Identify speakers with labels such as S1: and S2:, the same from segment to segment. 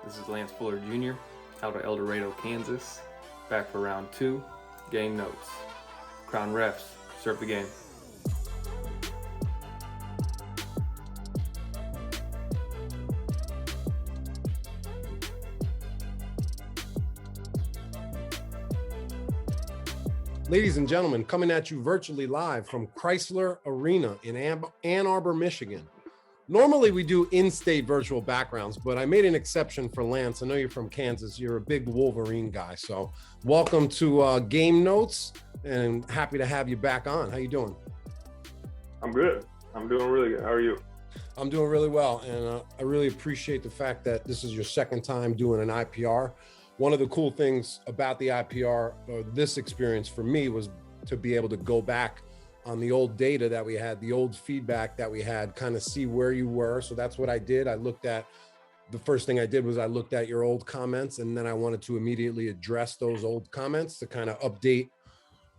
S1: This is Lance Fuller Jr. out of El Dorado, Kansas. Back for round 2. Game notes. Crown Refs, serve the game.
S2: Ladies and gentlemen, coming at you virtually live from Chrysler Arena in Ann Arbor, Michigan. Normally we do in-state virtual backgrounds, but I made an exception for Lance. I know you're from Kansas. You're a big Wolverine guy. So welcome to Game Notes, and happy to have you back on. How you doing?
S3: I'm good. I'm doing really good. How are you?
S2: I'm doing really well, and I really appreciate the fact that this is your second time doing an IPR. One of the cool things about the IPR, or this experience for me, was to be able to go back on the old data that we had, the old feedback that we had, kind of see where you were. So that's what I did. The first thing I did was I looked at your old comments, and then I wanted to immediately address those old comments to kind of update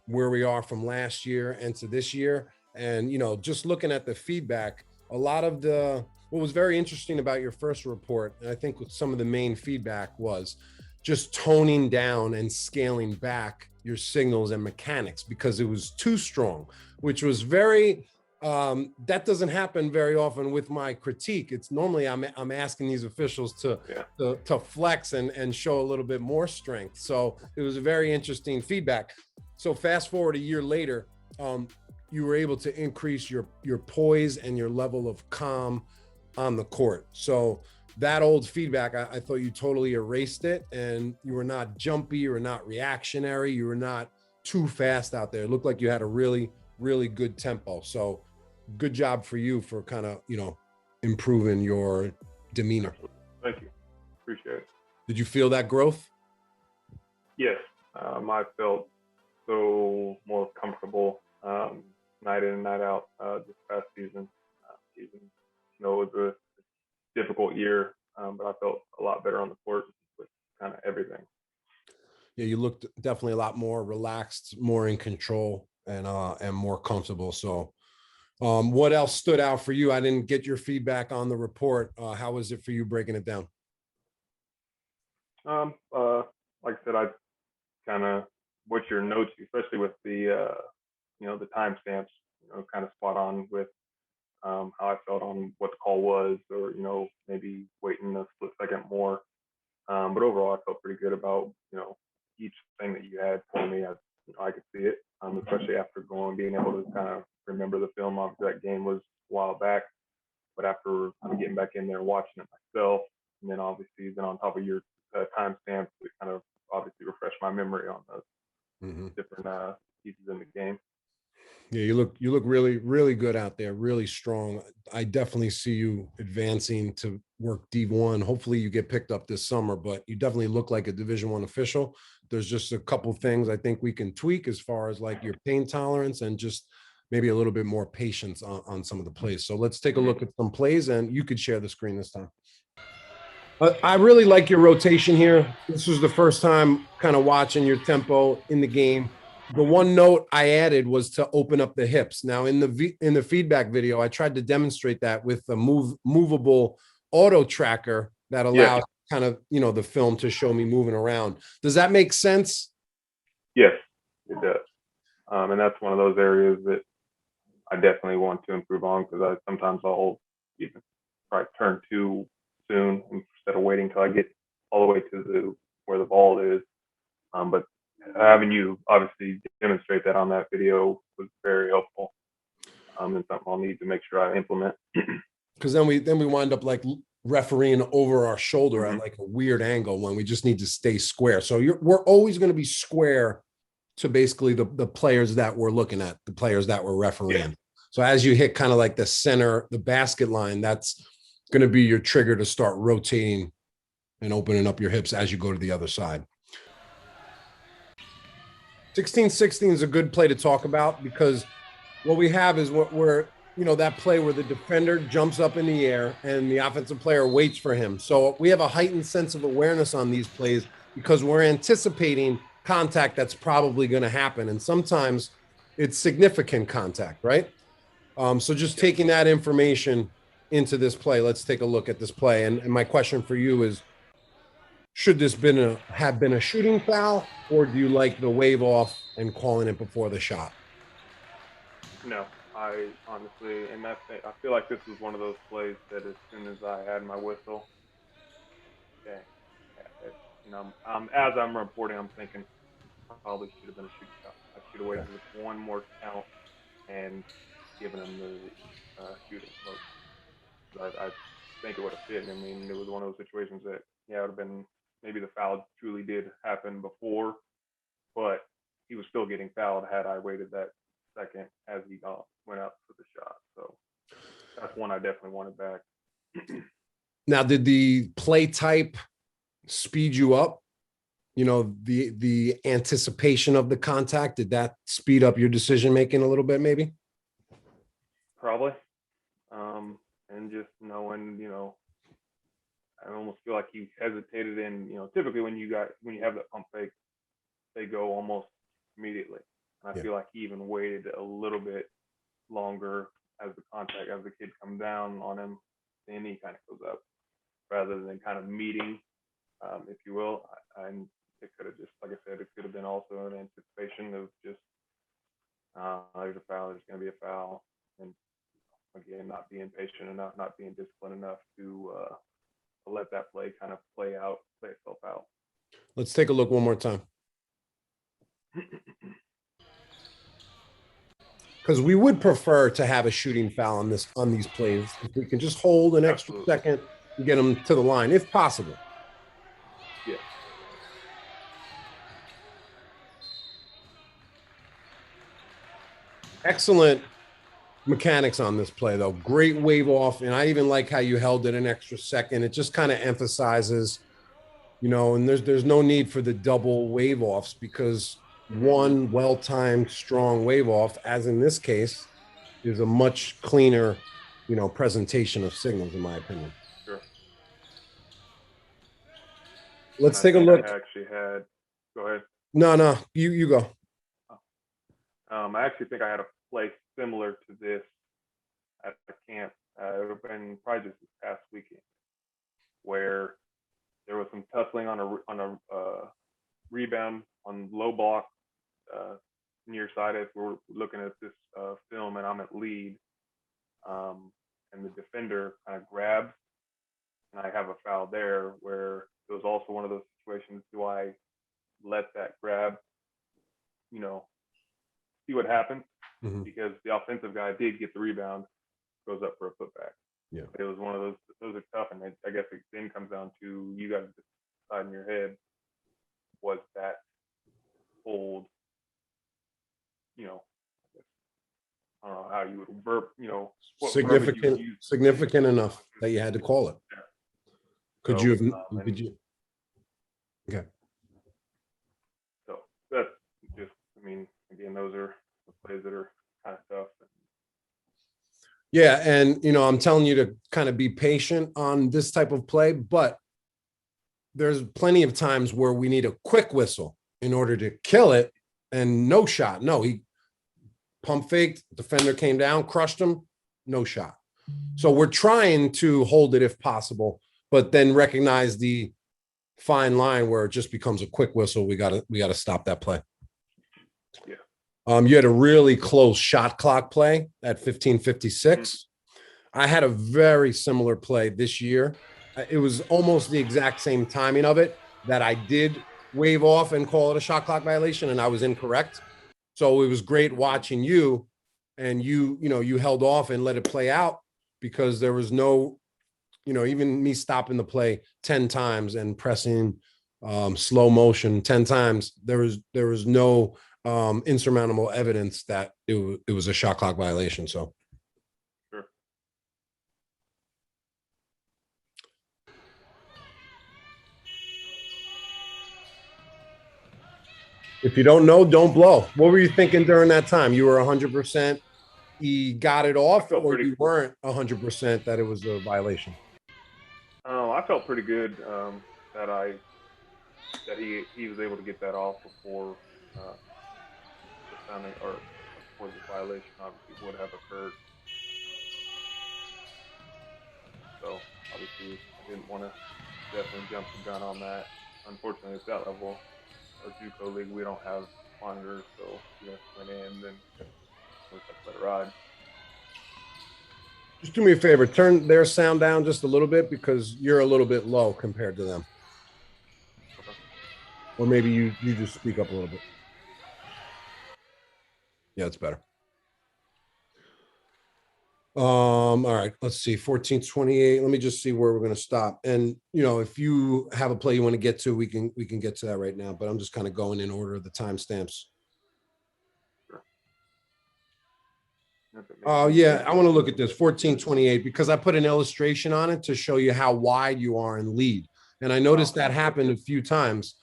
S2: where we are from last year and to this year. And, just looking at the feedback, what was very interesting about your first report, and I think with some of the main feedback, was just toning down and scaling back your signals and mechanics because it was too strong, which was that doesn't happen very often with my critique. It's normally I'm asking these officials to flex and show a little bit more strength. So it was a very interesting feedback. So fast forward a year later, you were able to increase your poise and your level of calm on the court. So that old feedback, I thought you totally erased it, and you were not jumpy, you were not reactionary, you were not too fast out there. It looked like you had a really, really good tempo. So good job for you for kind of, improving your demeanor.
S3: Thank you. Appreciate it.
S2: Did you feel that growth?
S3: Yes. I felt so more comfortable night in and night out this past season. It was a difficult year, but I felt a lot better on the court with kind of everything.
S2: Yeah, you looked definitely a lot more relaxed, more in control, and more comfortable. So what else stood out for you? I didn't get your feedback on the report. How was it for you breaking it down?
S3: Like I said, I kind of, what's your notes, especially with the the timestamps, kind of spot on with how I felt on what the call was, or maybe waiting a split second more. But overall, I felt pretty good about each thing that you had for me. I could see it, especially after being able to kind of remember the film. Obviously, that game was a while back, but after kind of getting back in there and watching it myself, and then obviously on top of your timestamps, it kind of obviously refreshed my memory on those different pieces in the game.
S2: Yeah, you look really, really good out there, really strong. I definitely see you advancing to work D1. Hopefully you get picked up this summer, but you definitely look like a Division I official. There's just a couple things I think we can tweak as far as like your pain tolerance and just maybe a little bit more patience on some of the plays. So let's take a look at some plays, and you could share the screen this time. I really like your rotation here. This was the first time kind of watching your tempo in the game. The one note I added was to open up the hips. Now in the feedback video, I tried to demonstrate that with a movable auto tracker that allows kind of, the film to show me moving around. Does that make sense?
S3: Yes, it does. And that's one of those areas that I definitely want to improve on, because sometimes I'll even probably turn too soon instead of waiting till I get all the way to where the ball is. But having you obviously demonstrate that on that video was very helpful, and something I'll need to make sure I implement.
S2: Because then we wind up like refereeing over our shoulder at like a weird angle when we just need to stay square. So we're always going to be square to basically the players that we're looking at, the players that we're refereeing. So as you hit kind of like the center, the basket line, that's going to be your trigger to start rotating and opening up your hips as you go to the other side. 16-16 is a good play to talk about, because what we have is that play where the defender jumps up in the air and the offensive player waits for him. So we have a heightened sense of awareness on these plays because we're anticipating contact that's probably going to happen. And sometimes it's significant contact, right? So just taking that information into this play, let's take a look at this play. And my question for you is, should this have been a shooting foul, or do you like the wave off and calling it before the shot?
S3: No, I honestly, and I feel like this was one of those plays that as soon as I had my whistle, okay, as I'm reporting, I'm thinking probably should have been a shooting foul. I should have waited for one more count and given him the shooting. But I think it would have fit. I mean, it was one of those situations that, yeah, it would have been, maybe the foul truly did happen before, but he was still getting fouled had I waited that second as he went up for the shot. So that's one I definitely wanted back.
S2: Now, did the play type speed you up? You know, the anticipation of the contact, did that speed up your decision making a little bit, maybe?
S3: Probably. And just knowing, I almost feel like he hesitated, and typically when you have that pump fake, they go almost immediately. And I feel like he even waited a little bit longer as the kid comes down on him, then he kind of goes up rather than kind of meeting, if you will. And it could have just, like I said, it could have been also an anticipation of just, there's a foul, there's going to be a foul. And again, not being patient enough, not being disciplined enough to let that play kind of play itself out.
S2: Let's take a look one more time. Because we would prefer to have a shooting foul on these plays. If we can just hold an extra second and get them to the line, if possible.
S3: Yeah.
S2: Excellent mechanics on this play, though. Great wave off, and I even like how you held it an extra second. It just kind of emphasizes, and there's no need for the double wave offs, because one well-timed, strong wave off, as in this case, is a much cleaner, presentation of signals, in my opinion.
S3: Sure.
S2: Let's take a look.
S3: I actually had. Go ahead.
S2: No, you go.
S3: I actually think I had a play similar to this at the camp. It would have been probably just this past weekend, where there was some tussling on a rebound on low block near side. As we're looking at this film, and I'm at lead, and the defender kind of grabs, and I have a foul there, where it was also one of those situations. Do I let that grab, see what happens? Mm-hmm. Because the offensive guy did get the rebound, goes up for a putback.
S2: Yeah.
S3: It was one of those are tough, and I guess it then comes down to you guys decide in your head, was that hold, I don't know how you would burp,
S2: significant enough that you had to call it.
S3: Yeah.
S2: Could you have? Could you? Okay.
S3: So that's just, again, those are the plays that are kind of tough.
S2: Yeah, and I'm telling you to kind of be patient on this type of play, but there's plenty of times where we need a quick whistle in order to kill it, and no shot. No, he pump faked, defender came down, crushed him, no shot. So we're trying to hold it if possible, but then recognize the fine line where it just becomes a quick whistle. We gotta stop that play.
S3: Yeah.
S2: You had a really close shot clock play at 15:56. I had a very similar play this year. It was almost the exact same timing of it that I did wave off and call it a shot clock violation, and I was incorrect. So it was great watching you, and you held off and let it play out, because there was no, even me stopping the play 10 times and pressing slow motion 10 times, there was no insurmountable evidence that it was a shot clock violation. So
S3: sure.
S2: If you don't know, don't blow. What were you thinking during that time? You were 100% he got it off, or you weren't 100% that it was a violation?
S3: I felt pretty good that he was able to get that off before the sounding, or before the violation obviously would have occurred. So obviously I didn't want to definitely jump the gun on that. unfortunately, at that level, our JUCO league, we don't have monitors, so you guys went in, then we just have to let it ride.
S2: Just do me a favor, turn their sound down just a little bit because you're a little bit low compared to them.
S3: Okay.
S2: Or maybe you just speak up a little bit. Yeah, it's better. All right, let's see, 14:28. Let me just see where we're going to stop. And if you have a play you want to get to, we can get to that right now. But I'm just kind of going in order of the timestamps. Oh, yeah, I want to look at this 14:28 because I put an illustration on it to show you how wide you are in lead. And I noticed that happened a few times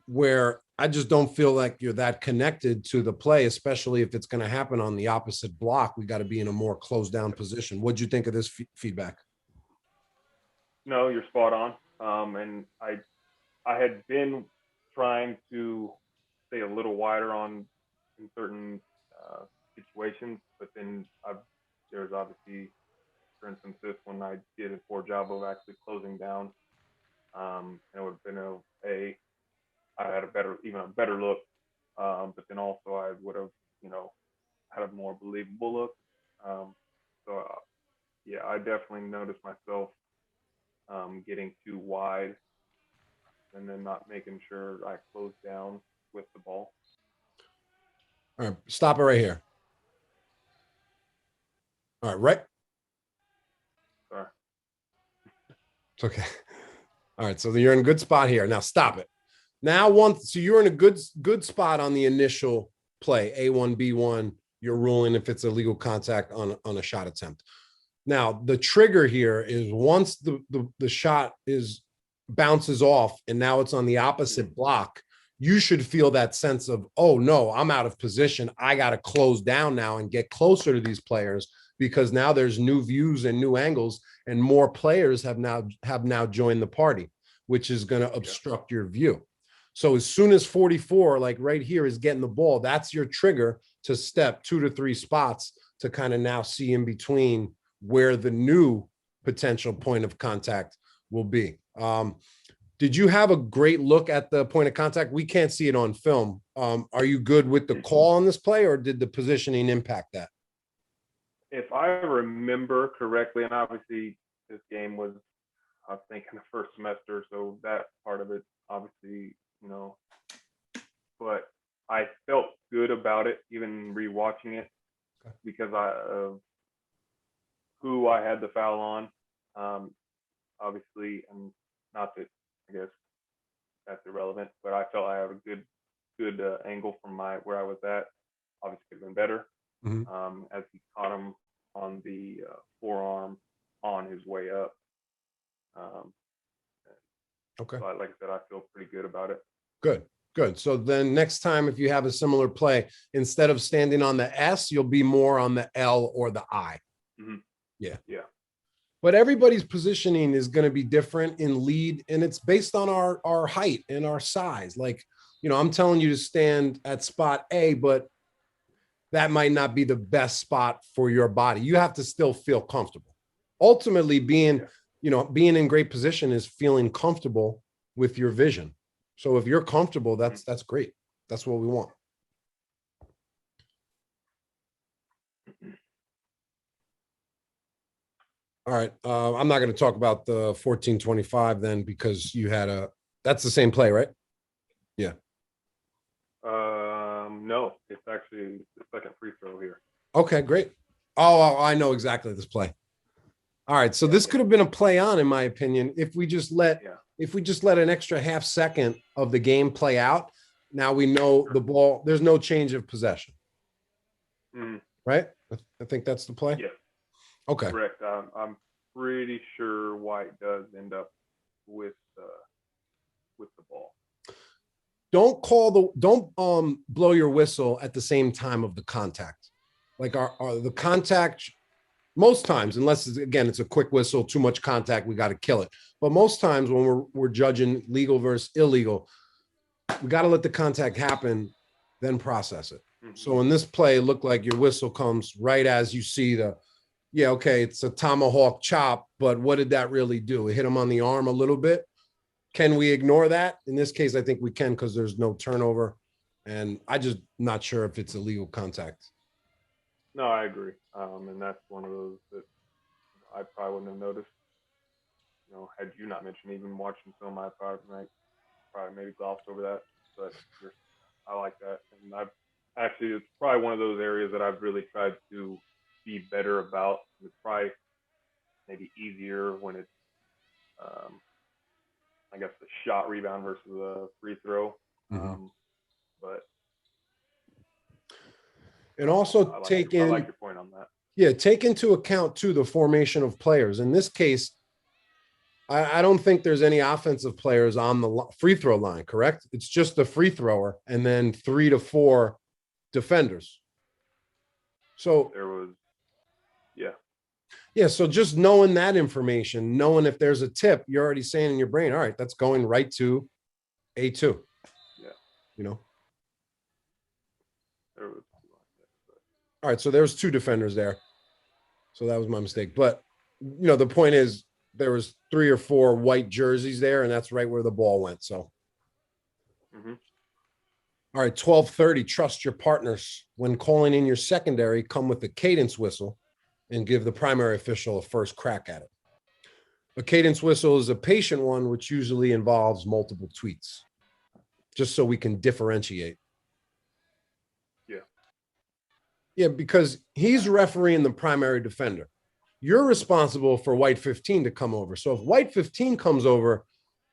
S2: where I just don't feel like you're that connected to the play, especially if it's going to happen on the opposite block. We got to be in a more closed down position. What'd you think of this feedback?
S3: No, you're spot on. And I had been trying to stay a little wider in certain situations, but then there's obviously, for instance, this one I did a poor job of actually closing down. And it would have been I had even a better look, but then also I would have, had a more believable look. Yeah, I definitely noticed myself getting too wide and then not making sure I closed down with the ball.
S2: All right, stop it right here. All right, right.
S3: Sorry.
S2: It's okay. All right, so you're in a good spot here. Now stop it. Now so you're in a good spot on the initial play, A1, B1. You're ruling if it's illegal contact on a shot attempt. Now the trigger here is once the shot bounces off and now it's on the opposite block, you should feel that sense of, oh no, I'm out of position. I got to close down now and get closer to these players because now there's new views and new angles and more players have now joined the party, which is going to obstruct your view. So as soon as 44, like right here, is getting the ball, that's your trigger to step 2 to 3 spots to kind of now see in between where the new potential point of contact will be. Did you have a great look at the point of contact? We can't see it on film. Are you good with the call on this play, or did the positioning impact that?
S3: If I remember correctly, and obviously this game was, I think, in the first semester, so that part of it, obviously, but I felt good about it, even rewatching it, because of who I had the foul on. Obviously, and not that I guess that's irrelevant, but I felt I had a good angle from where I was at. Obviously, could have been better. As he caught him on the forearm on his way up.
S2: Okay.
S3: So like I said, I feel pretty good about it.
S2: Good. So then next time, if you have a similar play, instead of standing on the S, you'll be more on the L or the I.
S3: Mm-hmm.
S2: Yeah.
S4: but everybody's positioning is going to be different in lead, and it's based on our height and our size. Like, you know, I'm telling you to stand at spot A, but that might not be the best spot for your body. You have to still feel comfortable. Ultimately, being in great position is feeling comfortable with your vision. So if you're comfortable, that's great. That's what we want. All right. I'm not going to talk about the 14-25 then, because you had that's the same play, right? Yeah.
S3: No, it's actually the second free throw here.
S4: Okay, great. Oh, I know exactly this play. All right. So this could have been a play on, in my opinion, if we just let an extra half second of the game play out. Now we know the ball, there's no change of possession. Right? I think that's the play.
S3: Yeah.
S4: Okay.
S3: Correct. I'm pretty sure White does end up with the ball.
S4: Don't blow your whistle at the same time of the contact. Like the contact, most times, unless it's a quick whistle, too much contact, we got to kill it. But most times when we're judging legal versus illegal, we got to let the contact happen, then process it. So in this play, it looked like your whistle comes right as you see it's a tomahawk chop, but what did that really do? It hit him on the arm a little bit. can we ignore that? In this case, I think we can because there's no turnover. And I just not sure if it's illegal contact.
S3: No, I agree. And that's one of those that I probably wouldn't have noticed. Had you not mentioned even watching film, I probably maybe glossed over that. But I like that. And it's probably one of those areas that I've really tried to be better about. It's probably maybe easier when it's, I guess, the shot rebound versus a free throw. But
S4: and also
S3: I like your point on that.
S4: Yeah, take into account too the formation of players. In this case, I don't think there's any offensive players on the free throw line, correct? It's just the free thrower and then 3 to 4 defenders. So
S3: there was, yeah.
S4: Yeah, so just knowing that information, knowing if there's a tip, you're already saying in your brain, all right, that's going right to A2.
S3: Yeah. There was,
S4: all right, so there's 2 defenders there. So that was my mistake. But, the point is there was 3 or 4 white jerseys there, and that's right where the ball went. So, All right, 12:30, trust your partners. When calling in your secondary, come with a cadence whistle and give the primary official a first crack at it. A cadence whistle is a patient one, which usually involves multiple tweets, just so we can differentiate. Yeah, because he's refereeing the primary defender. You're responsible for white 15 to come over. So if white 15 comes over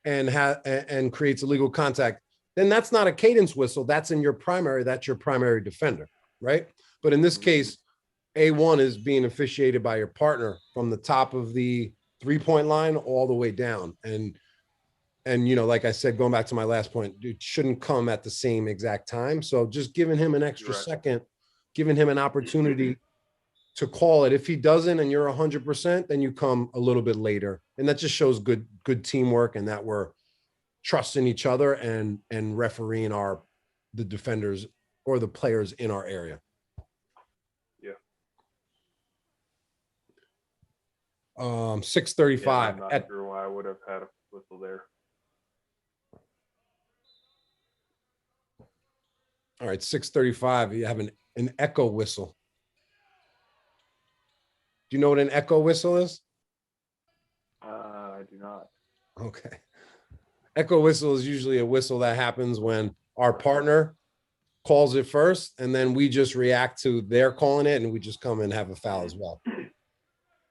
S4: and creates illegal contact, then that's not a cadence whistle. That's in your primary. That's your primary defender, right? But in this case, A1 is being officiated by your partner from the top of the 3-point line all the way down. And like I said, going back to my last point, it shouldn't come at the same exact time. So just giving him an extra second, giving him an opportunity to call it. If he doesn't and you're 100%, then you come a little bit later. And that just shows good teamwork and that we're trusting each other and refereeing the defenders or the players in our area.
S3: Yeah.
S4: 6:35.
S3: Yeah, I'm not sure why I would have had a whistle there.
S4: All right, 6:35. You have an echo whistle. Do you know what an echo whistle is?
S3: I do not.
S4: Okay. Echo whistle is usually a whistle that happens when our partner calls it first, and then we just react to their calling it, and we just come and have a foul as well.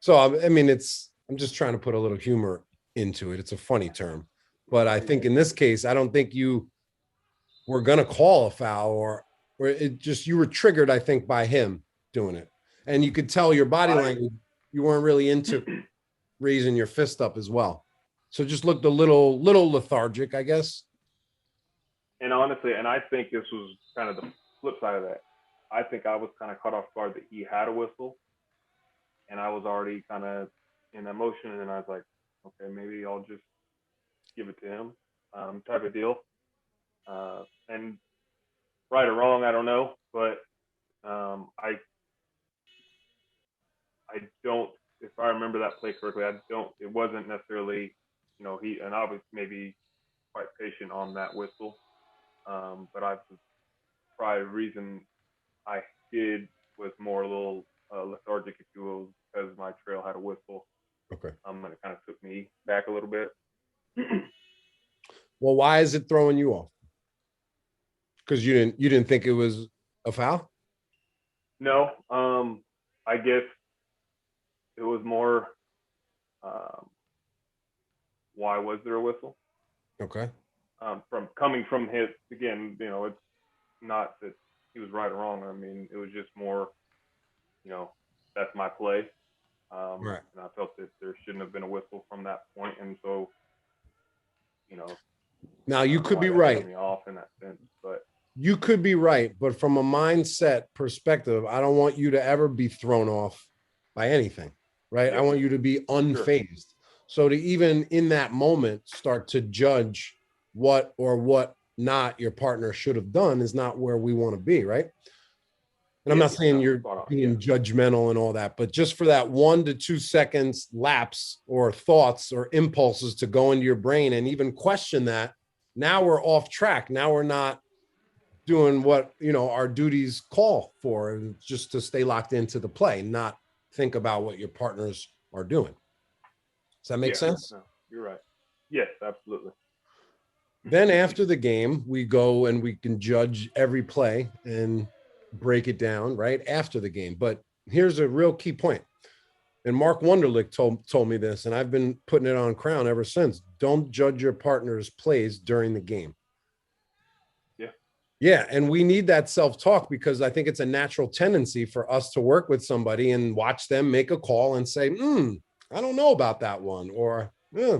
S4: So, I mean, I'm just trying to put a little humor into it. It's a funny term. But I think in this case, I don't think you were going to call a foul or it just, you were triggered, I think, by him doing it. And you could tell your body language, you weren't really into raising your fist up as well. So just looked a little lethargic, I guess.
S3: And honestly, and I think this was kind of the flip side of that. I think I was kind of caught off guard that he had a whistle. And I was already kind of in that motion. And I was like, okay, maybe I'll just give it to him type of deal. And right or wrong, I don't know. But I don't, if I remember that play correctly, it wasn't necessarily, and I was maybe quite patient on that whistle. But probably the reason I did was more a little lethargic, if you will, because my trail had a whistle.
S4: Okay.
S3: And it kind of took me back a little bit.
S4: Well, why is it throwing you off? Because you didn't think it was a foul?
S3: No, I guess it was more, why was there a whistle?
S4: Okay.
S3: Coming from his, again, it's not that he was right or wrong. I mean, it was just more, that's my play.
S4: Right.
S3: And I felt that there shouldn't have been a whistle from that point. And so,
S4: now you could be right.
S3: Me off in that sense, but
S4: you could be right. But from a mindset perspective, I don't want you to ever be thrown off by anything, right? Yeah. I want you to be unfazed. Sure. So to even in that moment start to judge what or what not your partner should have done is not where we want to be, right? And I'm
S3: Yeah,
S4: not saying
S3: no,
S4: you're
S3: spot on.
S4: being judgmental and all that, but just for that 1 to 2 seconds lapse or thoughts or impulses to go into your brain and even question that, now we're off track. Now we're not doing what, our duties call for, just to stay locked into the play, not think about what your partners are doing. Does that make sense?
S3: No, you're right. Yes, absolutely.
S4: Then after the game, we go and we can judge every play and break it down right after the game. But here's a real key point. And Mark Wunderlich told me this, and I've been putting it on Crown ever since. Don't judge your partner's plays during the game. Yeah. And we need that self-talk, because I think it's a natural tendency for us to work with somebody and watch them make a call and say, I don't know about that one. Or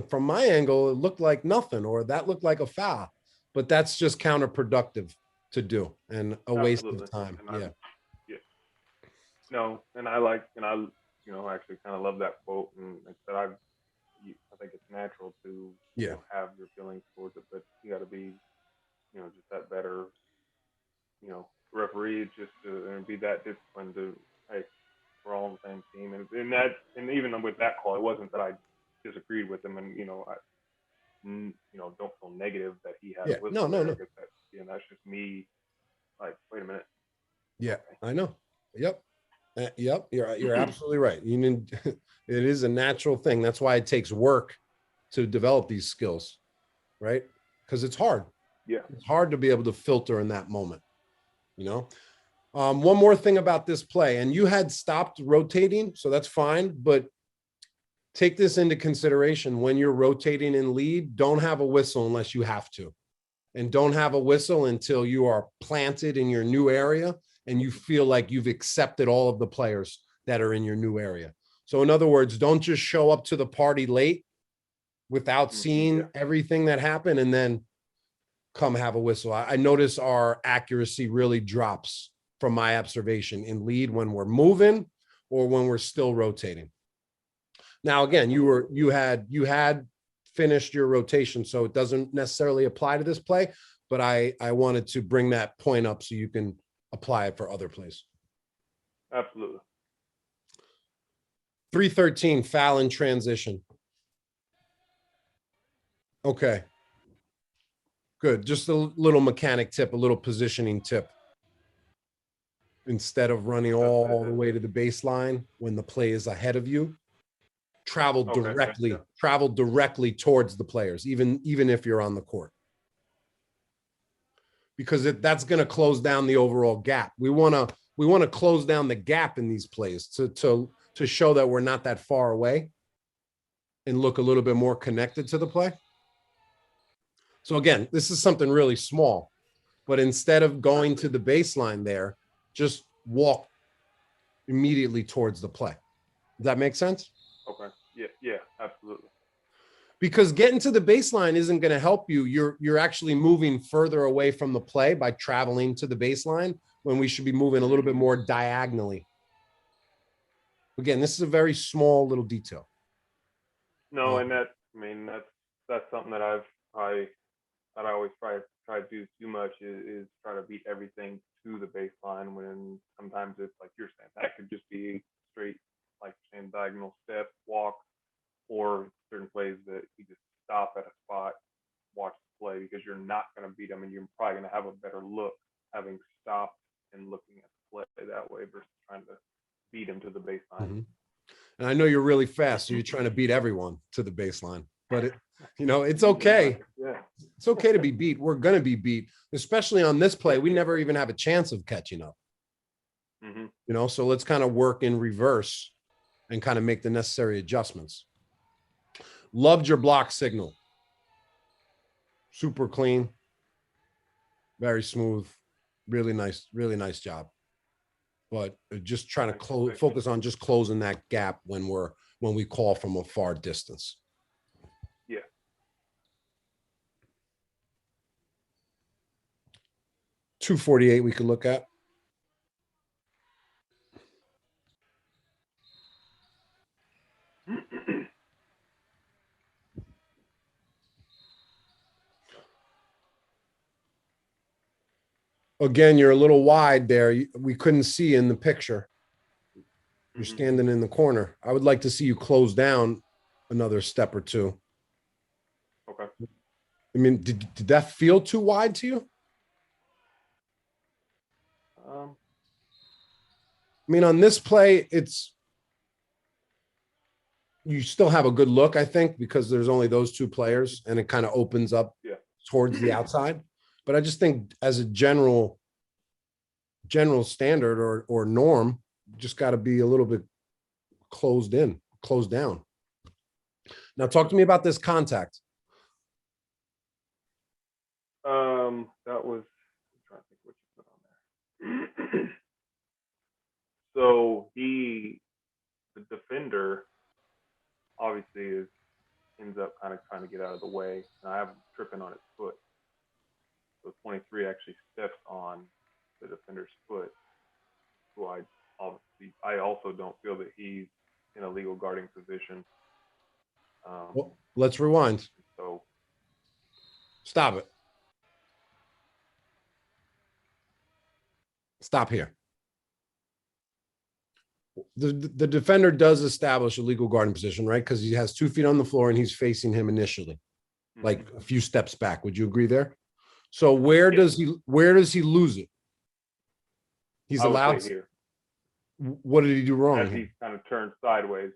S4: from my angle, it looked like nothing, or that looked like a foul. But that's just counterproductive to do and a waste of time.
S3: No, and I actually kind of love that quote, and like I said, I think it's natural to have your feelings towards it, but you got to be, just that better, referee, just to be that disciplined to, hey, we're all on the same team, and even with that call, it wasn't that I disagreed with him, and I don't feel negative that he had a whistle.
S4: No.
S3: That's just me. Like, wait a minute.
S4: Yeah, okay. I know. Yep. Yep. You're absolutely right. It is a natural thing. That's why it takes work to develop these skills, right? Because it's hard.
S3: Yeah.
S4: It's hard to be able to filter in that moment. One more thing about this play, and you had stopped rotating, so that's fine, but take this into consideration. When you're rotating in lead, don't have a whistle unless you have to. And don't have a whistle until you are planted in your new area and you feel like you've accepted all of the players that are in your new area. So in other words, don't just show up to the party late without seeing everything that happened and then come have a whistle. I notice our accuracy really drops from my observation in lead when we're moving or when we're still rotating. Now, again, you had finished your rotation, so it doesn't necessarily apply to this play, but I wanted to bring that point up so you can apply it for other plays.
S3: Absolutely.
S4: 313, foul in transition. Okay. Good. Just a little mechanic tip, a little positioning tip. Instead of running all the way to the baseline when the play is ahead of you, travel directly towards the players, even if you're on the court. Because that's going to close down the overall gap. We want to close down the gap in these plays to show that we're not that far away and look a little bit more connected to the play. So again, this is something really small, but instead of going to the baseline there, just walk immediately towards the play. Does that make sense?
S3: Okay. Yeah, absolutely.
S4: Because getting to the baseline isn't going to help you. You're actually moving further away from the play by traveling to the baseline when we should be moving a little bit more diagonally. Again, this is a very small little detail.
S3: No, and that's something that I always try to do too much is try to beat everything to the baseline, when sometimes it's like you're saying, that could just be straight, like you're saying, diagonal step, walk, or certain plays that you just stop at a spot, watch the play, because you're not going to beat them, and you're probably going to have a better look having stopped and looking at the play that way versus trying to beat them to the baseline.
S4: Mm-hmm. And I know you're really fast, so you're trying to beat everyone to the baseline, but it's okay.
S3: Yeah.
S4: It's okay to be beat. We're going to be beat, especially on this play. We never even have a chance of catching up.
S3: Mm-hmm.
S4: So let's kind of work in reverse and kind of make the necessary adjustments. Loved your block signal. Super clean, very smooth, really nice job. But just trying to focus on just closing that gap when we call from a far distance.
S3: Yeah.
S4: 248 we could look at. again, you're a little wide there. We couldn't see in the picture. You're standing in the corner. I would like to see you close down another step or two.
S3: Okay.
S4: I mean, did that feel too wide to you? I mean, on this play, you still have a good look, I think, because there's only those two players and it kind of opens up towards the outside. But I just think as a general standard or norm, just got to be a little bit closed down. Now talk to me about this contact.
S3: That was, I'm trying to think what you put on there. So the defender obviously ends up kind of trying to get out of the way. And I have him tripping on his foot. So 23 actually steps on the defender's foot. So I also don't feel that he's in a legal guarding position.
S4: Well, let's rewind.
S3: So
S4: stop it. Stop here. The defender does establish a legal guarding position, right? Because he has 2 feet on the floor and he's facing him initially, like a few steps back. Would you agree there? So where does he lose it? He's allowed here. What did he do wrong?
S3: As he kind of turned sideways,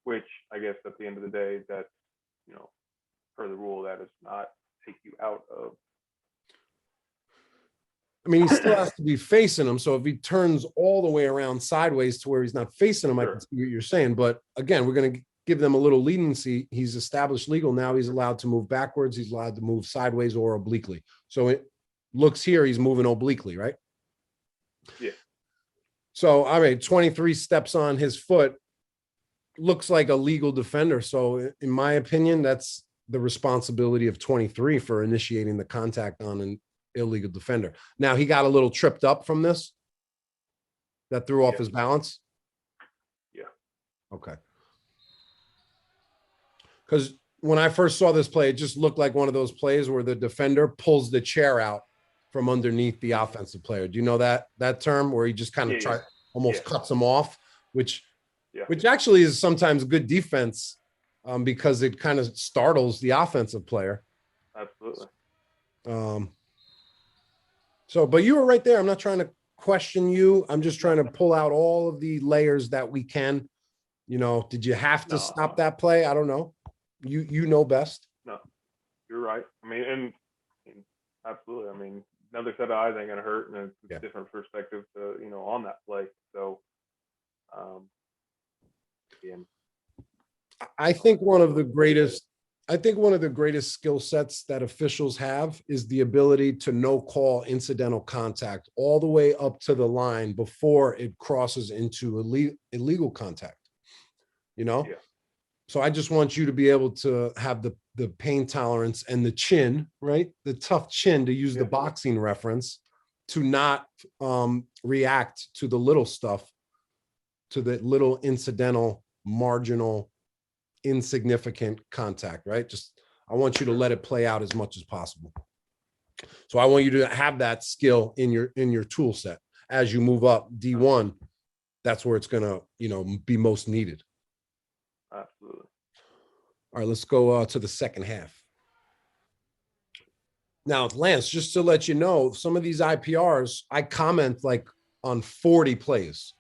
S3: which I guess at the end of the day, that's, per the rule, that does not take you out of.
S4: I mean, he still has to be facing him. So if he turns all the way around sideways to where he's not facing him, I can see what you're saying. But again, we're going to give them a little leniency. He's established legal. Now he's allowed to move backwards. He's allowed to move sideways or obliquely. So it looks here, he's moving obliquely, right?
S3: Yeah.
S4: So, all right, 23 steps on his foot. Looks like a legal defender. So in my opinion, that's the responsibility of 23 for initiating the contact on an illegal defender. Now he got a little tripped up from this. That threw off his balance.
S3: Yeah.
S4: Okay. Because when I first saw this play, it just looked like one of those plays where the defender pulls the chair out from underneath the offensive player. Do you know that term where he just kind of almost cuts him off, which actually is sometimes good defense because it kind of startles the offensive player.
S3: Absolutely.
S4: So, but you were right there. I'm not trying to question you. I'm just trying to pull out all of the layers that we can. Did you have to stop that play? I don't know. You know best.
S3: No, you're right. I mean, and absolutely. I mean, another set of eyes ain't gonna hurt, and it's a different perspective to on that play. So, again,
S4: I think one of the greatest skill sets that officials have is the ability to no call incidental contact all the way up to the line before it crosses into illegal contact. So I just want you to be able to have the pain tolerance and the chin, right? The tough chin, to use the boxing reference, to not react to the little stuff, to the little incidental, marginal, insignificant contact, right? I want you to let it play out as much as possible. So I want you to have that skill in your tool set as you move up D1. That's where it's gonna, be most needed.
S3: Absolutely.
S4: All right, let's go to the second half. Now, Lance, just to let you know, some of these IPRs, I comment like on 40 plays.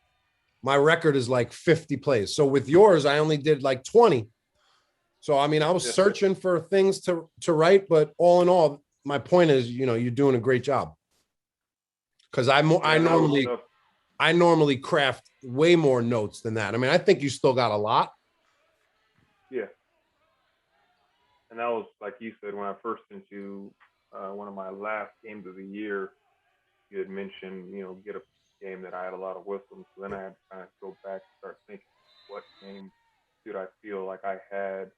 S4: My record is like 50 plays. So with yours, I only did like 20. So, I mean, I was searching for things to write, but all in all, my point is, you're doing a great job. Because I normally craft way more notes than that. I mean, I think you still got a lot.
S3: Yeah. And that was, like you said, when I first sent you one of my last games of the year, you had mentioned, get a game that I had a lot of whistles. So then I had to kind of go back and start thinking, what game did I feel like I had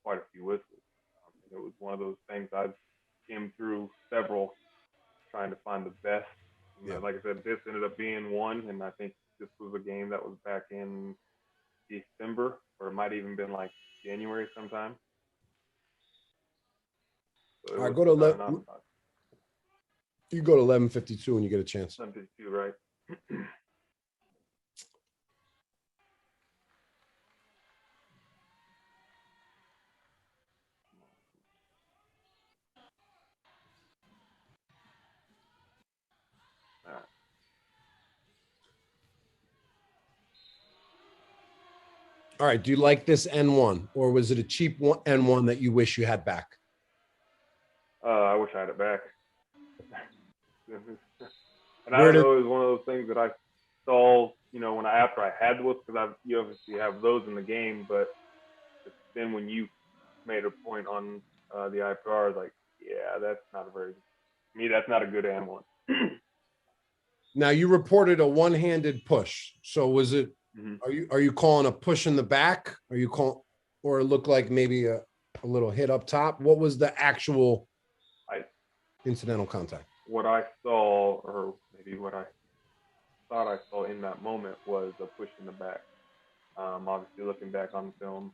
S3: quite a few whistles? It was one of those things I came through several trying to find the best. Like I said, this ended up being one, and I think this was a game that was back in December, or it might even been like January sometime. So
S4: All right, go to
S2: You go to 11:52 when you get a chance.
S3: 7:52, right?
S2: All right. Do you like this N1, or was it a cheap N1 that you wish you had back?
S3: I wish I had it back. And I don't know, it was one of those things that I saw, you know, after I had those, because you obviously have those in the game, but then when you made a point on the IPR, I was like, yeah, that's not a good N1.
S2: Now, you reported a one-handed push. So was it, are you calling a push in the back? Are you calling, or it looked like maybe a little hit up top? What was the actual incidental contact?
S3: What I saw, or maybe what I thought I saw in that moment, was a push in the back. Obviously, looking back on the film,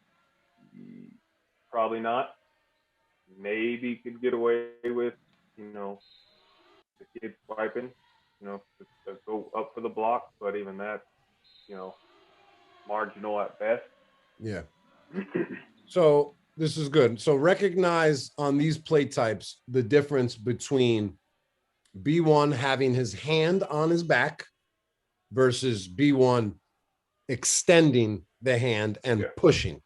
S3: probably not. Maybe could get away with, you know, the kid swiping, you know, to go up for the block, but even that, you know, marginal at best.
S2: Yeah. So this is good. So recognize on these play types the difference between B1 having his hand on his back versus B1 extending the hand and pushing.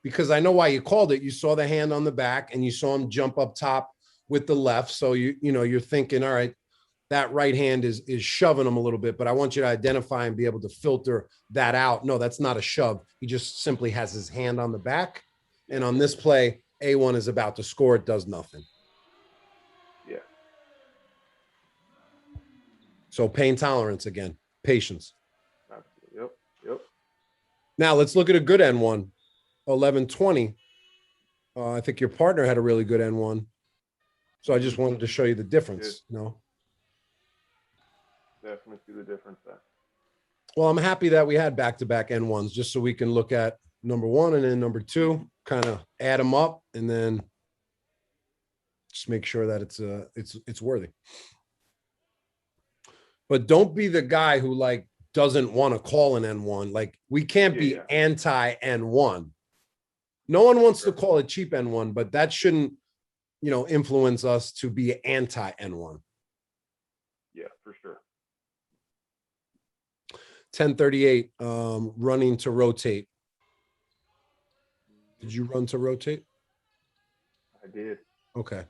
S2: Because I know why you called it. You saw the hand on the back and you saw him jump up top with the left. So you're thinking, all right, that right hand is shoving him a little bit, but I want you to identify and be able to filter that out. No, that's not a shove. He just simply has his hand on the back. And on this play, A1 is about to score. It does nothing.
S3: Yeah.
S2: So pain tolerance again, patience.
S3: Yep.
S2: Now let's look at a good N1, 11:20. I think your partner had a really good N1. So I just wanted to show you the difference. No.
S3: Definitely see the difference there.
S2: Well, I'm happy that we had back-to-back N1s just so we can look at number one and then number two, kind of add them up and then just make sure that it's worthy. But don't be the guy who like doesn't want to call an N1. Like we can't be anti N1. No one wants to call a cheap N1, but that shouldn't, influence us to be anti N1.
S3: Yeah, for sure.
S2: 10:38, running to rotate. Did you run to rotate?
S3: I did.
S2: Okay.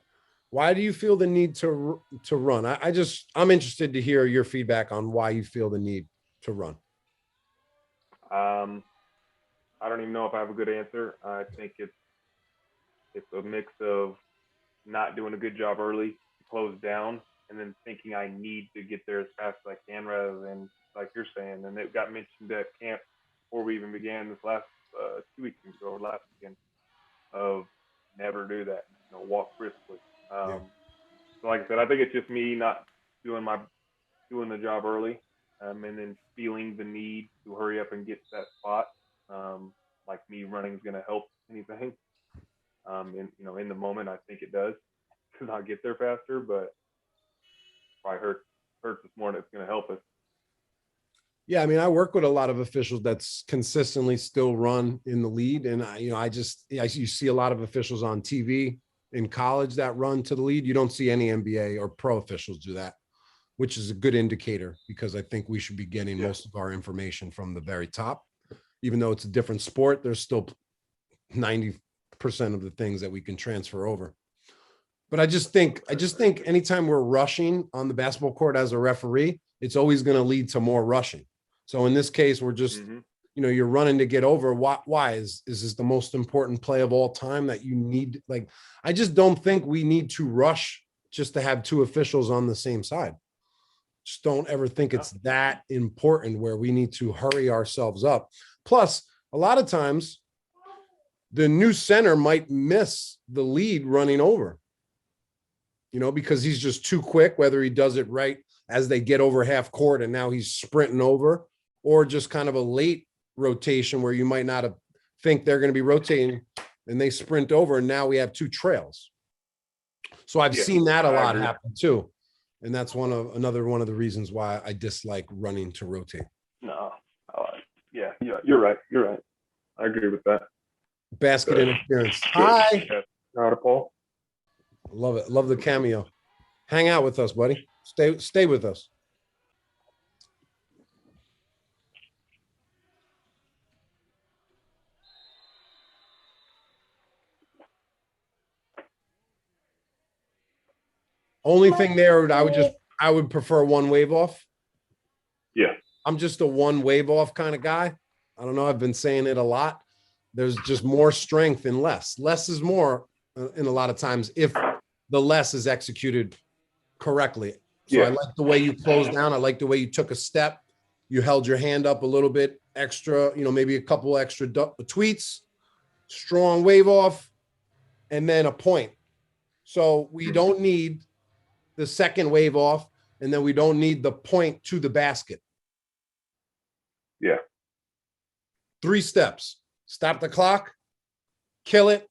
S2: Why do you feel the need to run? I'm interested to hear your feedback on why you feel the need to run.
S3: I don't even know if I have a good answer. I think it's a mix of not doing a good job early to close down, and then thinking I need to get there as fast as I can, rather than, like you're saying, and it got mentioned at camp before we even began this last 2 weeks ago, or last weekend, of never do that, walk briskly. So like I said, I think it's just me not doing the job early, and then feeling the need to hurry up and get to that spot. Like me running is going to help anything. In the moment, I think it does, because I'll get there faster, but if I hurts this morning, it's going to help us.
S2: Yeah, I mean, I work with a lot of officials that's consistently still run in the lead, and you see a lot of officials on TV in college that run to the lead. You don't see any NBA or pro officials do that, which is a good indicator, because I think we should be getting most of our information from the very top. Even though it's a different sport, there's still 90% of the things that we can transfer over. But I just think anytime we're rushing on the basketball court as a referee, it's always going to lead to more rushing. So in this case, we're just, you're running to get over. Why is this the most important play of all time that you need? Like, I just don't think we need to rush just to have two officials on the same side. Just don't ever think it's that important where we need to hurry ourselves up. Plus, a lot of times the new center might miss the lead running over, because he's just too quick, whether he does it right as they get over half court and now he's sprinting over, or just kind of a late rotation where you might not have think they're going to be rotating and they sprint over, and now we have two trails. So I've seen that a lot happen too. And that's another one of the reasons why I dislike running to rotate.
S3: No. Yeah, you're right. You're right. I agree with that.
S2: Basket interference.
S3: Good.
S2: Hi.
S3: Yeah. Dorado, Paul.
S2: Love it. Love the cameo. Hang out with us, buddy. Stay with us. Only thing there, I would prefer one wave off.
S3: Yeah.
S2: I'm just a one wave off kind of guy. I don't know. I've been saying it a lot. There's just more strength in less. Less is more in a lot of times if the less is executed correctly. So I like the way you closed down. I like the way you took a step. You held your hand up a little bit extra, maybe a couple extra tweets, strong wave off, and then a point. So we don't need the second wave off, and then we don't need the point to the basket.
S3: Yeah.
S2: 3 steps. Stop the clock, kill it,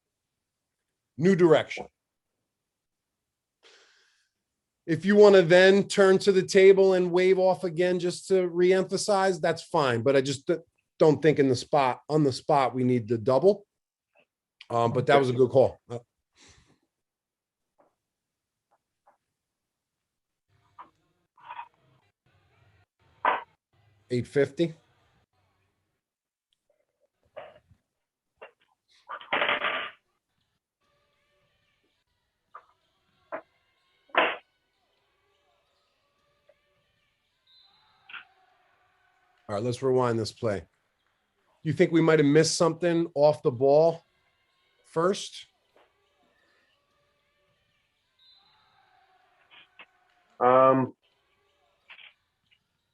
S2: new direction. If you want to then turn to the table and wave off again just to reemphasize, that's fine. But I just don't think on the spot, we need the double. But that was a good call. 850. All right, let's rewind this play. You think we might have missed something off the ball first?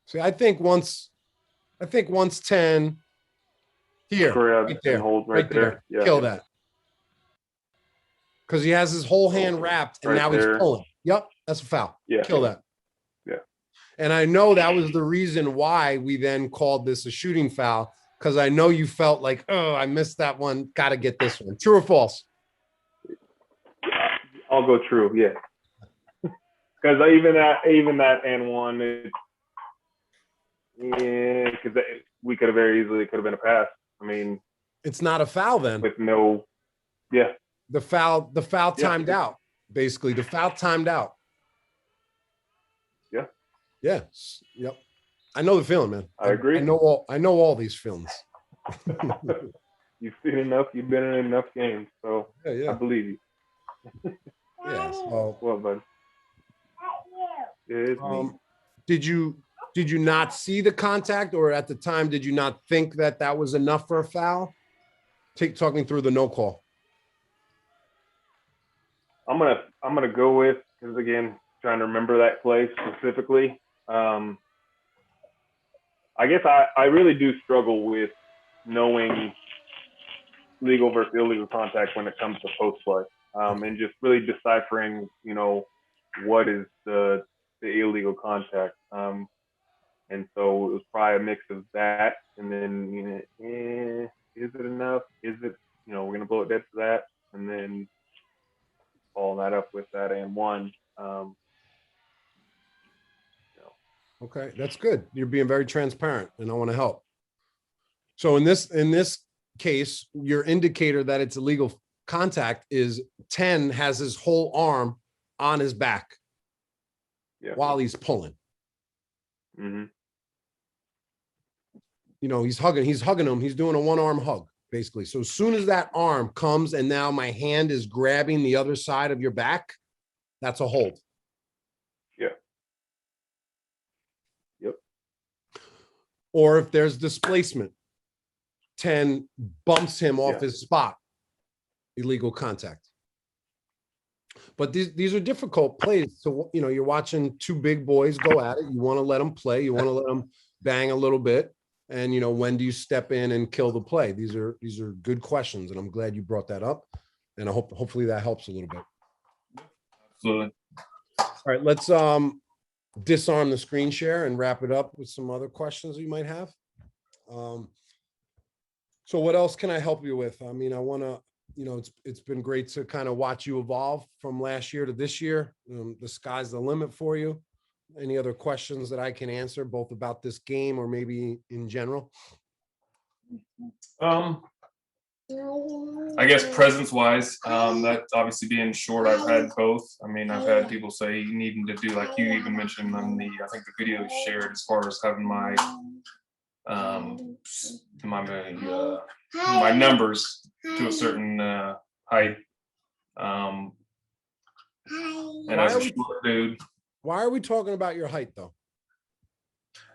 S2: See, I think once 10 here, right there,
S3: hold right there. Yeah.
S2: Kill that. Because he has his whole hand wrapped and now he's pulling. Yep, that's a foul.
S3: Yeah.
S2: Kill that.
S3: Yeah.
S2: And I know that was the reason why we then called this a shooting foul, because I know you felt like, oh, I missed that one. Got to get this one. True or false?
S3: I'll go true. Yeah. Because even that and one, because we could have very easily could have been a pass. I mean,
S2: it's not a foul then.
S3: With no, yeah.
S2: The foul timed out. Basically, the foul timed out.
S3: Yeah.
S2: Yes. Yep. I know the feeling, man.
S3: I agree.
S2: I know all these feelings.
S3: You've seen enough. You've been in enough games, so
S2: yeah.
S3: I believe you.
S2: Yeah. So,
S3: well, bud.
S2: Did you not see the contact, or at the time did you not think that was enough for a foul? Talk me through the no call.
S3: I'm gonna go with, because again, trying to remember that play specifically. I guess I really do struggle with knowing legal versus illegal contact when it comes to post play, and just really deciphering, what is the illegal contact. And so it was probably a mix of that, and then is it enough? Is it, we're gonna blow it dead for that, and then follow that up with that and one.
S2: Okay, that's good. You're being very transparent, and I want to help. So in this case, your indicator that it's illegal contact is 10 has his whole arm on his back while he's pulling.
S3: Mm-hmm.
S2: He's hugging him. He's doing a one-arm hug, basically. So as soon as that arm comes and now my hand is grabbing the other side of your back, that's a hold.
S3: Yeah. Yep.
S2: Or if there's displacement, 10 bumps him off his spot, illegal contact. But these are difficult plays. So, you're watching two big boys go at it. You want to let them play. You want to let them bang a little bit. And, when do you step in and kill the play? These are good questions. And I'm glad you brought that up. And I hopefully that helps a little bit.
S3: Absolutely.
S2: All right, let's disarm the screen share and wrap it up with some other questions you might have. So what else can I help you with? I mean, I want to, it's been great to kind of watch you evolve from last year to this year. The sky's the limit for you.
S4: Any other questions that I can answer, both about this game or maybe in general?
S1: I guess presence wise, that obviously being short, I've had both. I mean, I've had people say needing to do, like you even mentioned on the, I think the video shared, as far as having my my numbers to a certain height. And as a short dude,
S4: Why are we talking about your height though?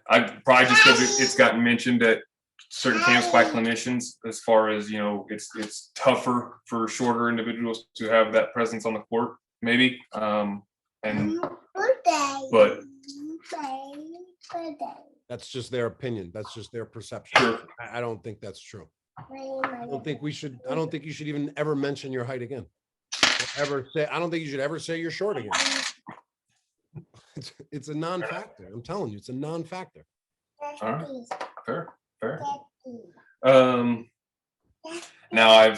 S1: I probably just because it's gotten mentioned at certain camps by clinicians, as far as, you know, it's tougher for shorter individuals to have that presence on the court, maybe. And but
S4: That's just their opinion. That's just their perception.
S1: Sure.
S4: I don't think that's true. I don't think you should even ever mention your height again. I don't think you should ever say you're short again. It's a non-factor. I'm telling you, it's a non-factor.
S1: All right, fair. Now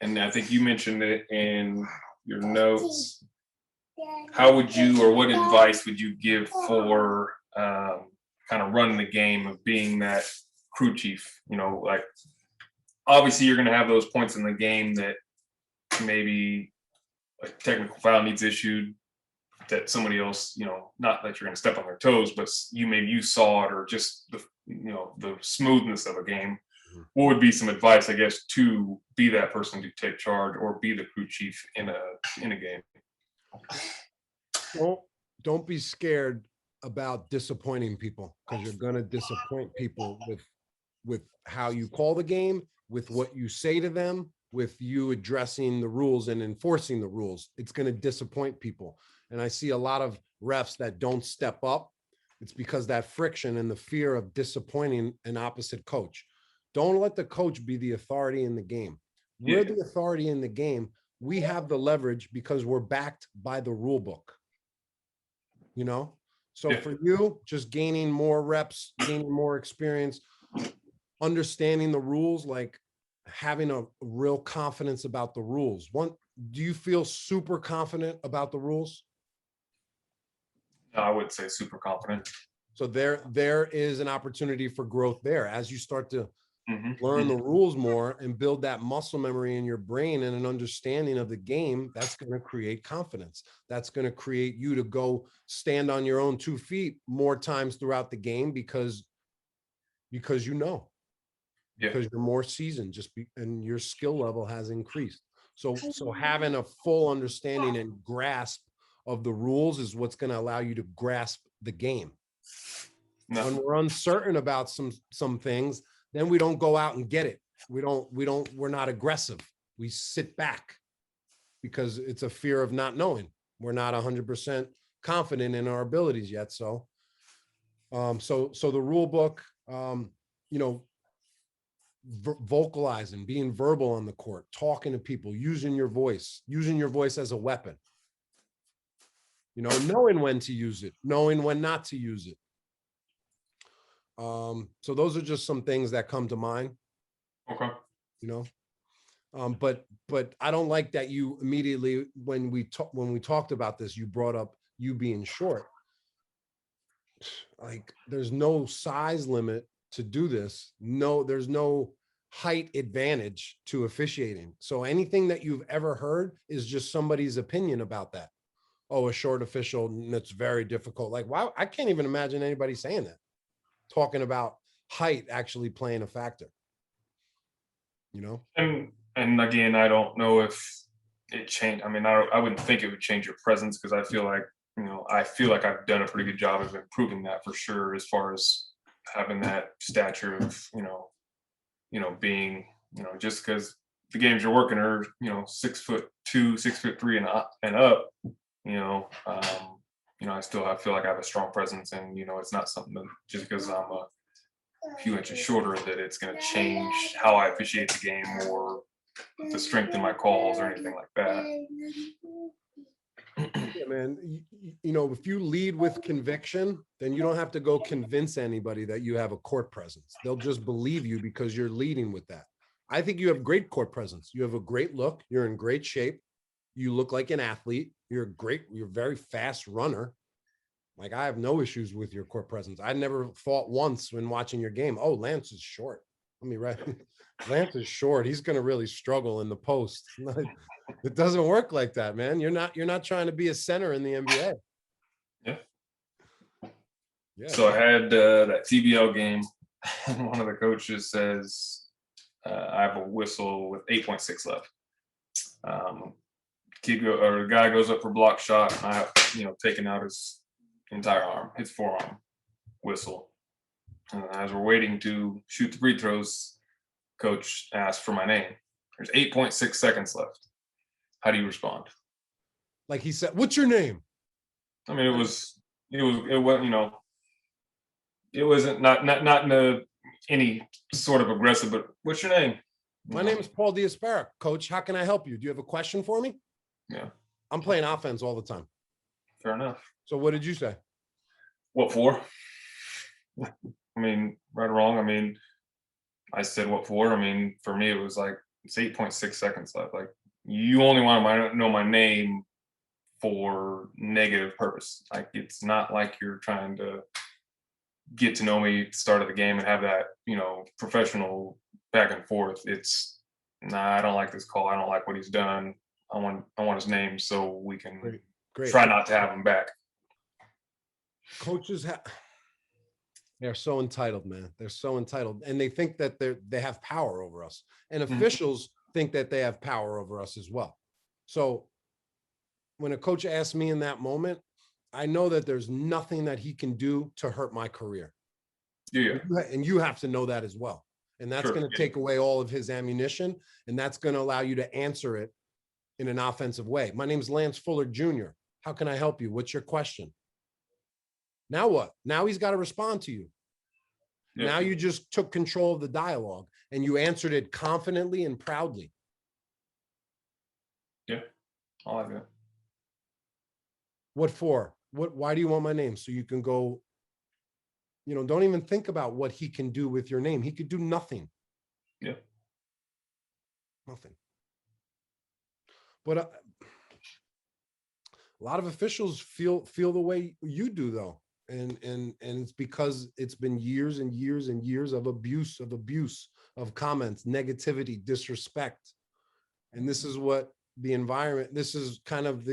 S1: and I think you mentioned it in your notes. How would you, or what advice would you give for kind of running the game of being that crew chief? You know, like obviously you're going to have those points in the game that maybe a technical foul needs issued, that somebody else, you know, not that you're going to step on their toes, but you saw it, or just the, you know, the smoothness of a game. What would be some advice, I guess, to be that person to take charge or be the crew chief in a game?
S4: Don't be scared about disappointing people, because you're going to disappoint people with how you call the game, with what you say to them, with you addressing the rules and enforcing the rules. It's going to disappoint people. And I see a lot of refs that don't step up. It's because that friction and the fear of disappointing an opposite coach. Don't let the coach be the authority in the game. We're the authority in the game. We have the leverage because we're backed by the rule book. You know? So for you, just gaining more reps, gaining more experience, understanding the rules, like having a real confidence about the rules. Do you feel super confident about the rules?
S1: No, I wouldn't say super confident.
S4: So there is an opportunity for growth there as you start to learn the rules more and build that muscle memory in your brain and an understanding of the game. That's going to create confidence. That's going to create you to go stand on your own 2 feet more times throughout the game because you know, because you're more seasoned, and your skill level has increased. So having a full understanding and grasp of the rules is what's going to allow you to grasp the game. When we're uncertain about some things, then we don't go out and get it. We're not aggressive. We sit back because it's a fear of not knowing. We're not 100% confident in our abilities yet. So the rule book, you know, vocalizing, being verbal on the court, talking to people, using your voice as a weapon. You know, knowing when to use it, knowing when not to use it. So those are just some things that come to mind.
S1: Okay.
S4: You know, but I don't like that you immediately, when we talked about this, you brought up you being short. Like, there's no size limit to do this. No, there's no height advantage to officiating. So anything that you've ever heard is just somebody's opinion about that. Oh, a short official, that's very difficult. Like, wow, I can't even imagine anybody saying that, talking about height actually playing a factor, you know?
S1: And again, I don't know if it changed. I mean, I wouldn't think it would change your presence, because I feel like I've done a pretty good job of improving that for sure, as far as having that stature of, being, just because the games you're working are, 6'2", 6'3" and up, I feel like I have a strong presence, and, it's not something that just because I'm a few inches shorter that it's going to change how I officiate the game or the strength in my calls or anything like that.
S4: Yeah, man. If you lead with conviction, then you don't have to go convince anybody that you have a court presence. They'll just believe you because you're leading with that. I think you have great court presence. You have a great look. You're in great shape. You look like an athlete. You're a very fast runner. Like, I have no issues with your court presence. I never thought once when watching your game, oh, Lance is short. Let me write. Lance is short. He's going to really struggle in the post. It doesn't work like that, man. You're not trying to be a center in the NBA.
S1: Yeah.
S4: Yeah.
S1: So I had that TBL game, and one of the coaches says, I have a whistle with 8.6 left. The guy goes up for block shot, and I, taking out his entire arm, his forearm, whistle. And as we're waiting to shoot the free throws, coach asked for my name. There's 8.6 seconds left. How do you respond?
S4: Like he said, what's your name?
S1: I mean, it was, it wasn't not in any sort of aggressive, but what's your name?
S4: My name is Paul Diaspera. Coach, how can I help you? Do you have a question for me?
S1: Yeah.
S4: I'm playing offense all the time.
S1: Fair enough.
S4: So what did you say?
S1: What for? I mean, right or wrong. I mean, I said what for. I mean, for me, it was like, it's 8.6 seconds left. Like, you only want to know my name for negative purpose. Like, it's not like you're trying to get to know me at the start of the game and have that, professional back and forth. It's, I don't like this call. I don't like what he's done. I want his name so we can try not to have him back.
S4: Coaches they're so entitled, man. They're so entitled. And they think that they have power over us. And officials think that they have power over us as well. So when a coach asks me in that moment, I know that there's nothing that he can do to hurt my career.
S1: Yeah.
S4: And you have to know that as well. And that's going to take away all of his ammunition. And that's going to allow you to answer it in an offensive way. My name's Lance Fuller Jr. How can I help you? What's your question? Now what? Now he's got to respond to you. Yeah. Now you just took control of the dialogue and you answered it confidently and proudly.
S1: Yeah, I like that.
S4: What for? Why do you want my name? So you can go, don't even think about what he can do with your name. He could do nothing.
S1: Yeah.
S4: Nothing. But a lot of officials feel the way you do, though. And it's because it's been years and years and years of abuse, of comments, negativity, disrespect. And this is what the environment, this is kind of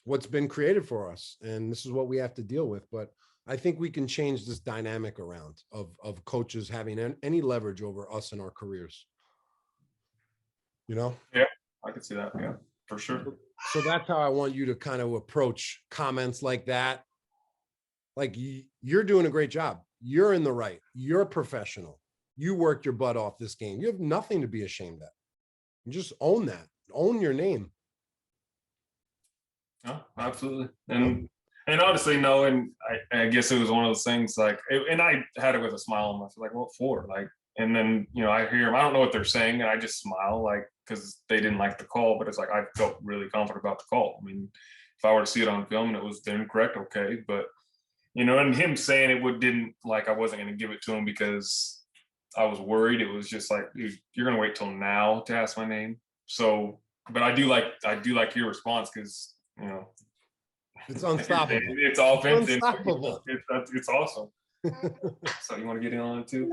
S4: what's been created for us. And this is what we have to deal with. But I think we can change this dynamic around of coaches having any leverage over us in our careers.
S1: Yeah, I can see that. Yeah, for sure.
S4: So that's how I want you to kind of approach comments like that. Like, you're doing a great job. You're in the right. You're a professional. You worked your butt off this game. You have nothing to be ashamed of. You just own that. Own your name.
S1: Oh, absolutely. And honestly, no, and I guess it was one of those things like, and I had it with a smile on my face, like, what for? Like, and then, I hear them, I don't know what they're saying, and I just smile, like, because they didn't like the call, but it's like, I felt really confident about the call. I mean, if I were to see it on film and it was incorrect, okay, but, and him saying it didn't, like, I wasn't going to give it to him because I was worried. It was just like, dude, you're going to wait till now to ask my name. So, but I do like your response because,
S4: it's unstoppable.
S1: It's offense.
S4: Unstoppable.
S1: It's awesome. So you want to get in on it too?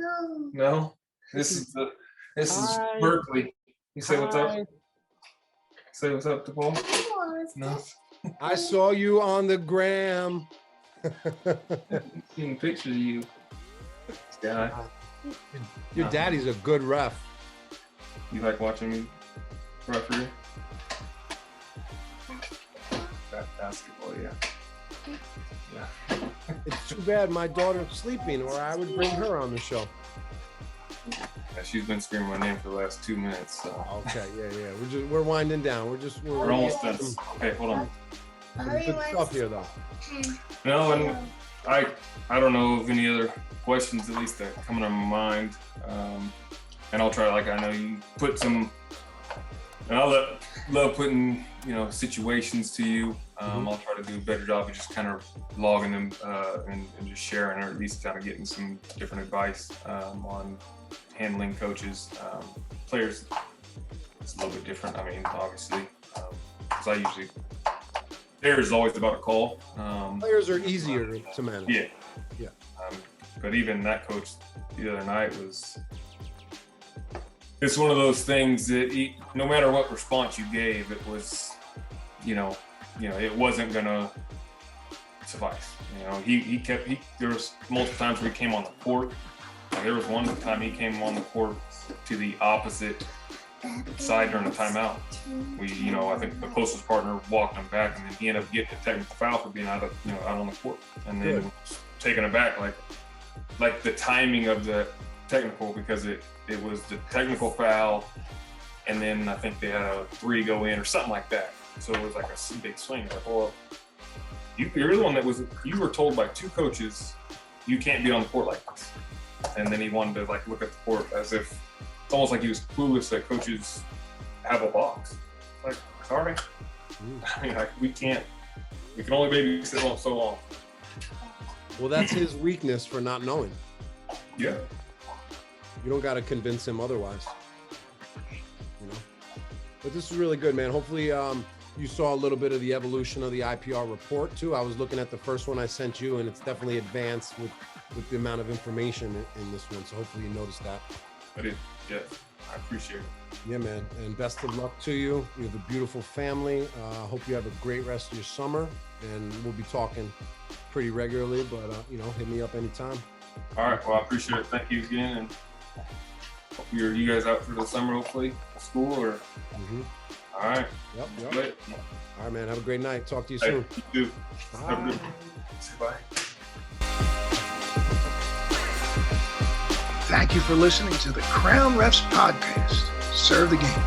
S1: No. This is Berkeley. You say what's up? Say what's up to Paul? No.
S4: I saw you on the gram.
S1: Seeing a picture of you. Yeah.
S4: Your daddy's a good ref.
S1: You like watching me referee? That basketball, yeah.
S4: It's too bad my daughter's sleeping, or I would bring her on the show.
S1: Yeah, she's been screaming my name for the last 2 minutes. So.
S4: Okay, yeah. We're winding down. We're
S1: almost done. Okay, hold on.
S4: Good stuff here, though.
S1: No, and I don't know of any other questions, at least that come to my mind. And I'll try. Like, I know you put some, and I love putting situations to you. I'll try to do a better job of just kind of logging them and just sharing, or at least kind of getting some different advice on handling coaches. Players, it's a little bit different. I mean, obviously, because I usually, there's always about a call.
S4: Players are easier to manage.
S1: Yeah.
S4: Yeah.
S1: But even that coach the other night it's one of those things that no matter what response you gave, it was, it wasn't gonna suffice. There was multiple times where he came on the court. There was one time he came on the court to the opposite side during the timeout. I think the closest partner walked him back, and then he ended up getting a technical foul for being out on the court, and then taken aback, like the timing of the technical, because it was the technical foul, and then I think they had a 3 go in or something like that. So it was like a big swing. Like, well, you're the one you were told by 2 coaches you can't be on the court like this, and then he wanted to look at the court as if it's almost like he was clueless that coaches have a box. Like, sorry, we can only babysit on so long.
S4: Well, that's his weakness for not knowing.
S1: Yeah.
S4: You don't got to convince him otherwise. But this is really good, man. Hopefully you saw a little bit of the evolution of the IPR report too. I was looking at the first one I sent you, and it's definitely advanced with the amount of information in this one. So hopefully you noticed that.
S1: I did. Yeah. I appreciate it.
S4: Yeah, man. And best of luck to you. You have a beautiful family. Hope you have a great rest of your summer, and we'll be talking pretty regularly, but hit me up anytime.
S1: All right. Well, I appreciate it. Thank you again. And hope you guys out for the summer, hopefully, school or. All right.
S4: Yep. All right, man. Have a great night. Talk to you soon.
S1: You too.
S4: Bye.
S1: Have a good one. Say bye.
S5: Thank you for listening to the Crown Refs podcast. Serve the game.